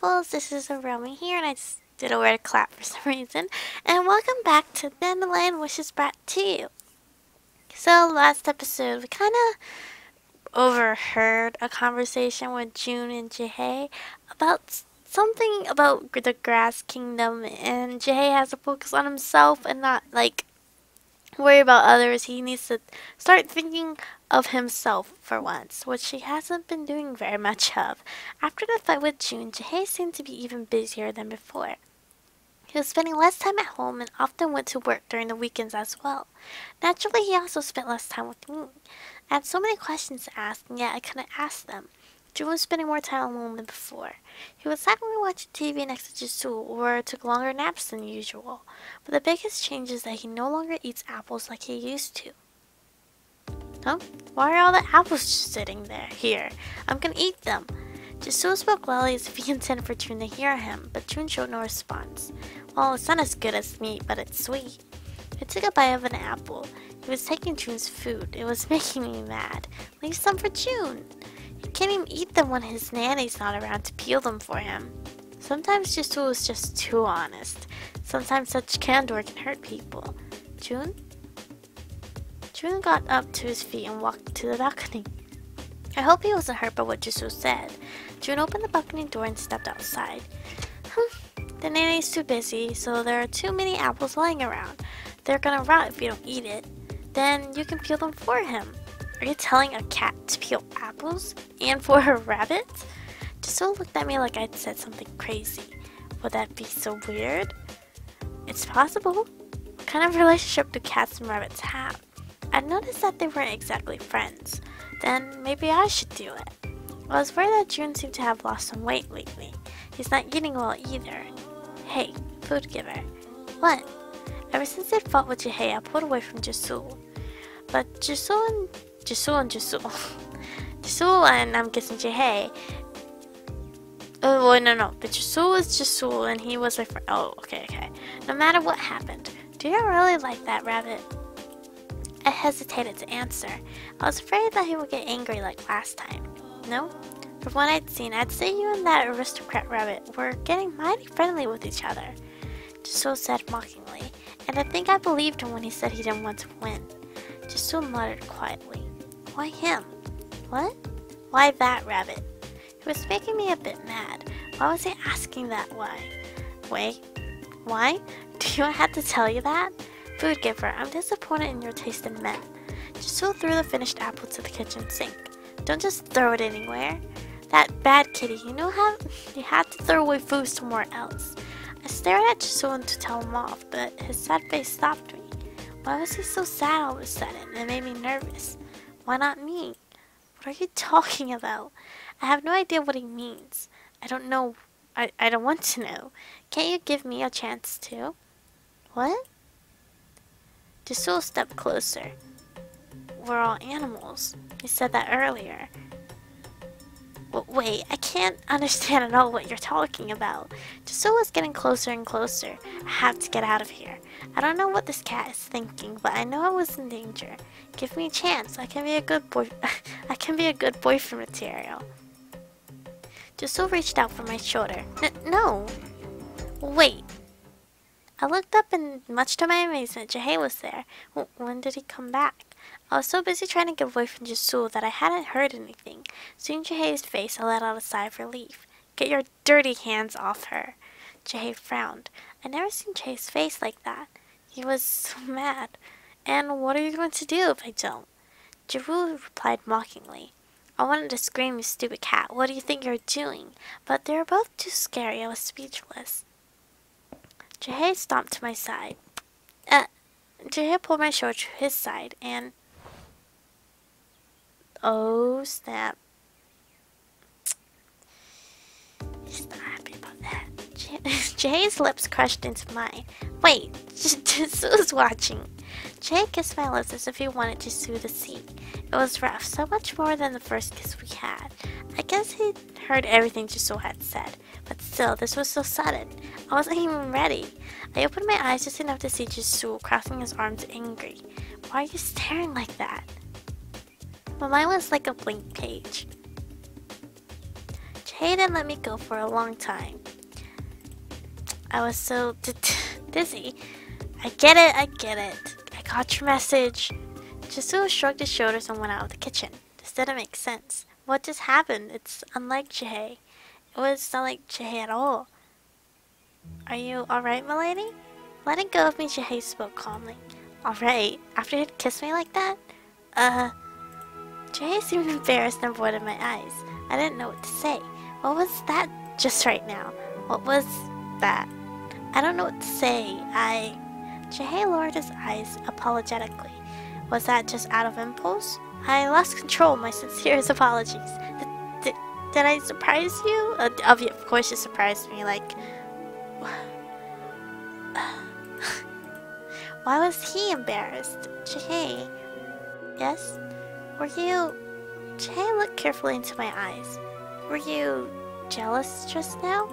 beautifuls, this is Aromi here, and I just did a weird clap for some reason. And welcome back to Dandelion Wishes Brought to you. So last episode, we kind of overheard a conversation with June and Jae about something about the Grass Kingdom, and Jae has to focus on himself and not worry about others. He needs to start thinking of himself for once, which he hasn't been doing very much of. After the fight with June, Jae seemed to be even busier than before. He was spending less time at home and often went to work during the weekends as well. Naturally, he also spent less time with me. I had so many questions to ask, and yet I couldn't ask them. June was spending more time alone than before. He would silently watch TV next to Jisoo or took longer naps than usual. But the biggest change is that he no longer eats apples like he used to. Huh? Why are all the apples just sitting there? Here, I'm gonna eat them. Jisoo spoke loudly as if he intended for June to hear him, but June showed no response. Well, it's not as good as meat, but it's sweet. I took a bite of an apple. He was taking June's food. It was making me mad. Leave some for June. He can't even eat them when his nanny's not around to peel them for him. Sometimes Jisoo is just too honest. Sometimes such candor can hurt people. June? June got up to his feet and walked to the balcony. I hope he wasn't hurt by what Jisoo said. June opened the balcony door and stepped outside. The nanny's too busy, so there are too many apples lying around. They're gonna rot if you don't eat it. Then you can peel them for him. Are you telling a cat to peel apples? And for a rabbit? Jisoo looked at me like I'd said something crazy. Would that be so weird? It's possible. What kind of relationship do cats and rabbits have? I noticed that they weren't exactly friends. Then maybe I should do it. I was worried that June seemed to have lost some weight lately. He's not eating well either. Hey, food giver. What? Ever since I fought with Jae, I pulled away from Jisoo. But Jisoo and I'm guessing Jae. Oh, wait, no. But Jisoo was Jisoo and he was a friend. Oh, okay. No matter what happened, do you really like that rabbit? I hesitated to answer. I was afraid that he would get angry like last time. No? From what I'd seen, I'd say you and that aristocrat rabbit were getting mighty friendly with each other. Jisoo said mockingly, and I think I believed him when he said he didn't want to win. Jisoo muttered quietly. Why him? What? Why that rabbit? He was making me a bit mad. Why was he asking that why? Wait, why? Do I have to tell you that? Food giver, I'm disappointed in your taste in men. Jisoo threw the finished apple to the kitchen sink. Don't just throw it anywhere. That bad kitty, you had to throw away food somewhere else. I stared at Jisoo to tell him off, but his sad face stopped me. Why was he so sad all of a sudden? It made me nervous. Why not me? What are you talking about? I have no idea what he means. I don't know. I don't want to know. Can't you give me a chance to? What? Jisoo stepped closer. We're all animals. You said that earlier. Wait, I can't understand at all what you're talking about. Jisoo was getting closer and closer. I have to get out of here. I don't know what this cat is thinking, but I know I was in danger. Give me a chance. I can be a good boy. I can be a good boyfriend material. Jisoo reached out for my shoulder. No. Wait. I looked up and, much to my amazement, Jae was there. When did he come back? I was so busy trying to get away from Jisoo that I hadn't heard anything. Seeing Jae's face, I let out a sigh of relief. Get your dirty hands off her. Jae frowned. I'd never seen Jae's face like that. He was so mad. And what are you going to do if I don't? Jae replied mockingly. I wanted to scream, you stupid cat. What do you think you're doing? But they were both too scary. I was speechless. Jae stomped to my side. Jae pulled my shoulder to his side and... Oh, snap. He's not happy about that. Jae's lips crushed into mine. Wait, Jisoo's watching. Jae kissed my lips as if he wanted Jisoo to see. It was rough, so much more than the first kiss we had. I guess he'd heard everything Jisoo had said, but still, this was so sudden. I wasn't even ready. I opened my eyes just enough to see Jisoo crossing his arms angry. Why are you staring like that? My mind was like a blank page. Jae didn't let me go for a long time. I was so dizzy. I get it. I got your message. Jisoo shrugged his shoulders and went out of the kitchen. This didn't make sense. What just happened? It's unlike Jae. It was not like Jae at all. Are you alright, milady? Letting go of me, Jae spoke calmly. Alright? After he'd kissed me like that? Jae seemed embarrassed and avoided my eyes. I didn't know what to say. What was that just right now? What was that? I don't know what to say. Jae lowered his eyes apologetically. Was that just out of impulse? I lost control. My sincerest apologies. Did I surprise you? Of course you surprised me. Like, why was he embarrassed? Jae. Yes? Were you... Jae looked carefully into my eyes. Were you jealous just now?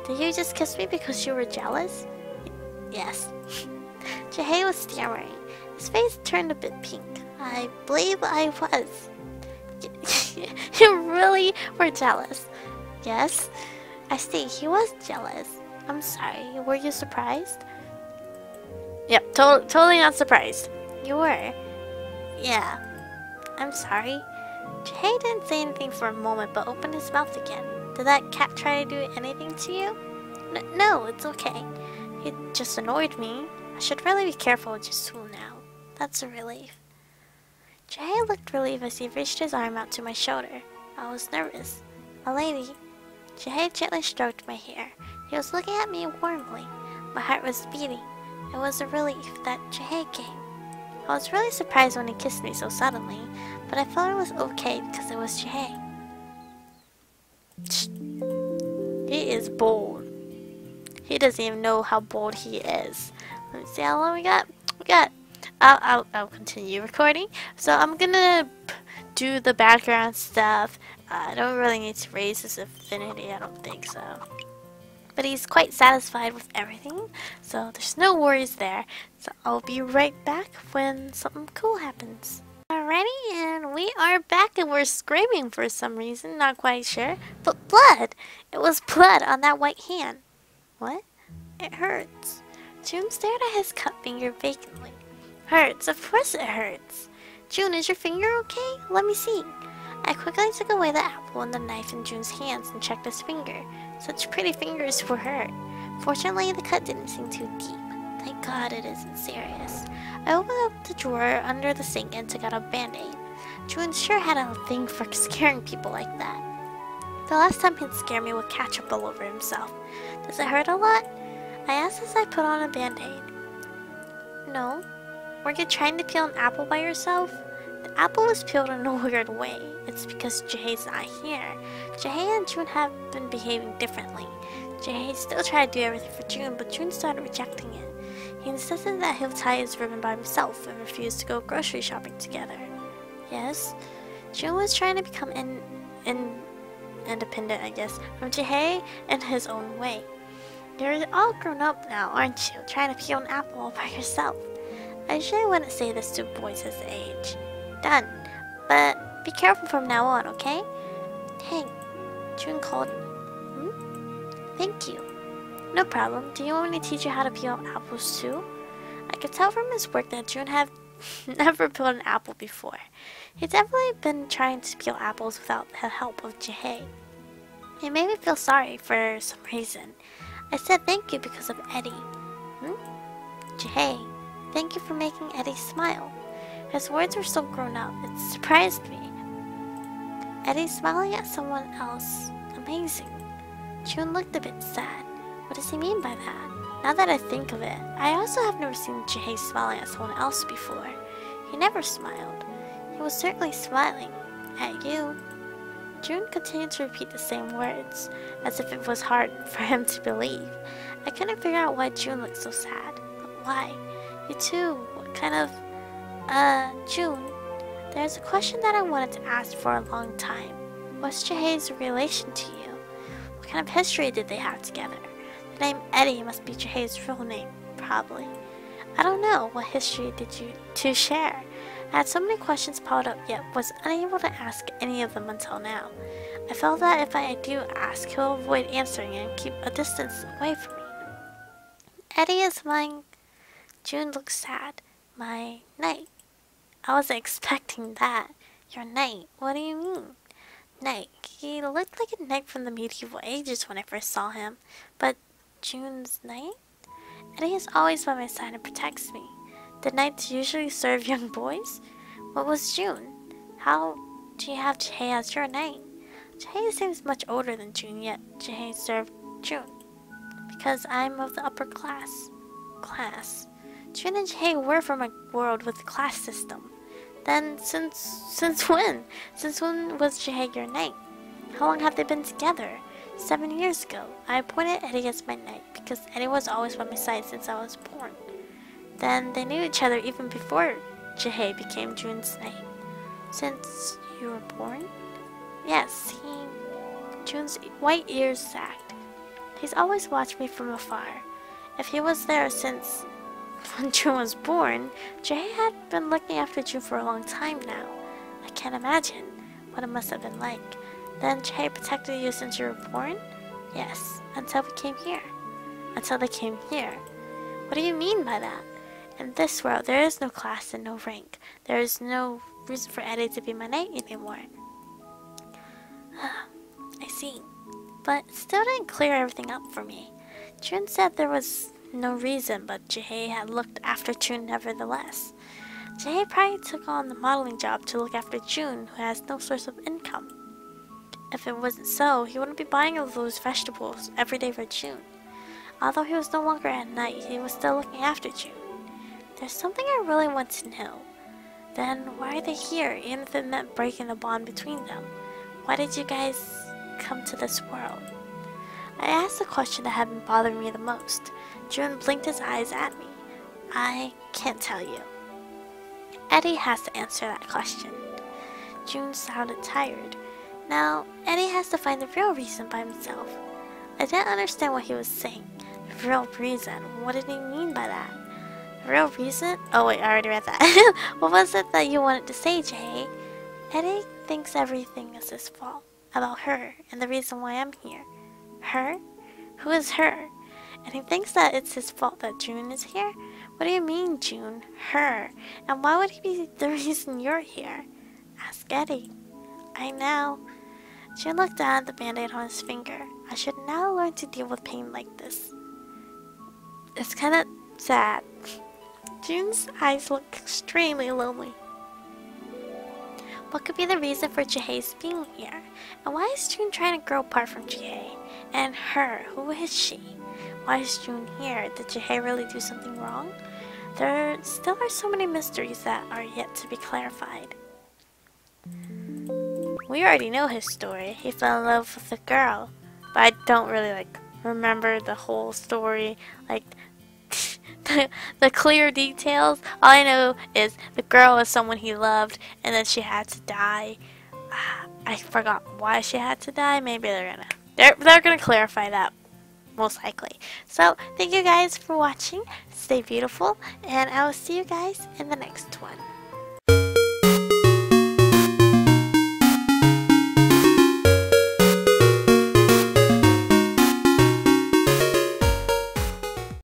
Did you just kiss me because you were jealous? Yes. Jae was stammering. His face turned a bit pink. I believe I was. You really were jealous? Yes. I see, he was jealous. I'm sorry, were you surprised? Yep, totally not surprised. You were? Yeah. I'm sorry. Jae didn't say anything for a moment but opened his mouth again. Did that cat try to do anything to you? No, it's okay. He just annoyed me. I should really be careful with Jisoo now. That's a relief. Jae looked relieved as he reached his arm out to my shoulder. I was nervous. My lady. Jae gently stroked my hair. He was looking at me warmly. My heart was beating. It was a relief that Jae came. I was really surprised when he kissed me so suddenly, but I felt it was okay because it was Jae. He is bold. He doesn't even know how bold he is. Let me see how long we got. I'll continue recording. So I'm gonna do the background stuff. I don't really need to raise his affinity. I don't think so. But he's quite satisfied with everything, so there's no worries there. So I'll be right back when something cool happens. Alrighty, and we are back and we're screaming for some reason, not quite sure. But blood! It was blood on that white hand. What? It hurts. Jun stared at his cut finger vacantly. Hurts, of course it hurts. Jun, is your finger okay? Let me see. I quickly took away the apple and the knife in Jun's hands and checked his finger. Such pretty fingers were hurt. Fortunately, the cut didn't seem too deep. Thank God it isn't serious. I opened up the drawer under the sink and took out a band-aid. Jun sure had a thing for scaring people like that. The last time he'd scare me with ketchup all over himself. Does it hurt a lot? I asked as I put on a band-aid. No. Were you trying to peel an apple by yourself? The apple was peeled in a weird way. It's because Jae's not here. Jae and Jun have been behaving differently. Jae still tried to do everything for Jun, but Jun started rejecting it. He insisted that he'll tie his ribbon by himself and refused to go grocery shopping together. Yes, Jun was trying to become independent, I guess, from Jae in his own way. You're all grown up now, aren't you? Trying to peel an apple all by yourself. I usually wouldn't say this to boys his age. Done. But be careful from now on, okay? Hey, Jun called me. Thank you. No problem. Do you want me to teach you how to peel apples too? I could tell from his work that Jun had never peeled an apple before. He'd definitely been trying to peel apples without the help of Jae. It made me feel sorry for some reason. I said thank you because of Eddie. Jae, thank you for making Eddie smile. His words were so grown up, it surprised me. Eddie smiling at someone else. Amazing. Jun looked a bit sad. What does he mean by that? Now that I think of it, I also have never seen Jae smiling at someone else before. He never smiled. He was certainly smiling. At you. Jun continued to repeat the same words, as if it was hard for him to believe. I couldn't figure out why Jun looked so sad. But why? You too. What kind of... Jun, there's a question that I wanted to ask for a long time. What's Jae's relation to you? What kind of history did they have together? The name Eddie must be Jae's real name, probably. I don't know. What history did you two share? I had so many questions piled up, yet was unable to ask any of them until now. I felt that if I do ask, he'll avoid answering and keep a distance away from me. Eddie is my... June looks sad. My knight. I wasn't expecting that. Your knight? What do you mean? Knight. He looked like a knight from the medieval ages when I first saw him. But June's knight? Eddie is always by my side and protects me. Did knights usually serve young boys? What was June? How do you have Chihei as your knight? Chihei seems much older than June, yet Chihei served June. Because I'm of the upper class. June and Chihei were from a world with a class system. Then, since when? Since when was Chihei your knight? How long have they been together? 7 years ago. I appointed Eddie as my knight because Eddie was always by my side since I was born. Then they knew each other even before Chihei became June's knight. Since you were born? Yes, June's white ears sagged. He's always watched me from afar. If he was there since when June was born, Chihei had been looking after June for a long time now. I can't imagine what it must have been like. Then Chihei protected you since you were born? Yes, until we came here. Until they came here. What do you mean by that? In this world, there is no class and no rank. There is no reason for Eddie to be my knight anymore. I see. But it still didn't clear everything up for me. June said there was no reason, but Chihei had looked after June nevertheless. Chihei probably took on the modeling job to look after June, who has no source of income. If it wasn't so, he wouldn't be buying all those vegetables every day for June. Although he was no longer at night, he was still looking after June. There's something I really want to know. Then why are they here, even if it meant breaking the bond between them? Why did you guys come to this world? I asked the question that had been bothering me the most. June blinked his eyes at me. I can't tell you. Eddie has to answer that question. June sounded tired. Now, Eddie has to find the real reason by himself. I didn't understand what he was saying. The real reason? What did he mean by that? The real reason? Oh wait, I already read that. What was it that you wanted to say, Jay? Eddie thinks everything is his fault. About her, and the reason why I'm here. Her? Who is her? And he thinks that it's his fault that June is here? What do you mean, June? Her? And why would he be the reason you're here? Ask Eddie. I know. June looked down at the band-aid on his finger. I should now learn to deal with pain like this. It's kinda sad. June's eyes look extremely lonely. What could be the reason for Chihei's being here? And why is June trying to grow apart from Chihei? And her, who is she? Why is June here? Did Chihei really do something wrong? There still are so many mysteries that are yet to be clarified. We already know his story. He fell in love with a girl. But I don't really remember the whole story. The clear details. All I know is the girl was someone he loved, and then she had to die. I forgot why she had to die. Maybe they're gonna clarify that, most likely. So thank you guys for watching. Stay beautiful, and I will see you guys in the next one.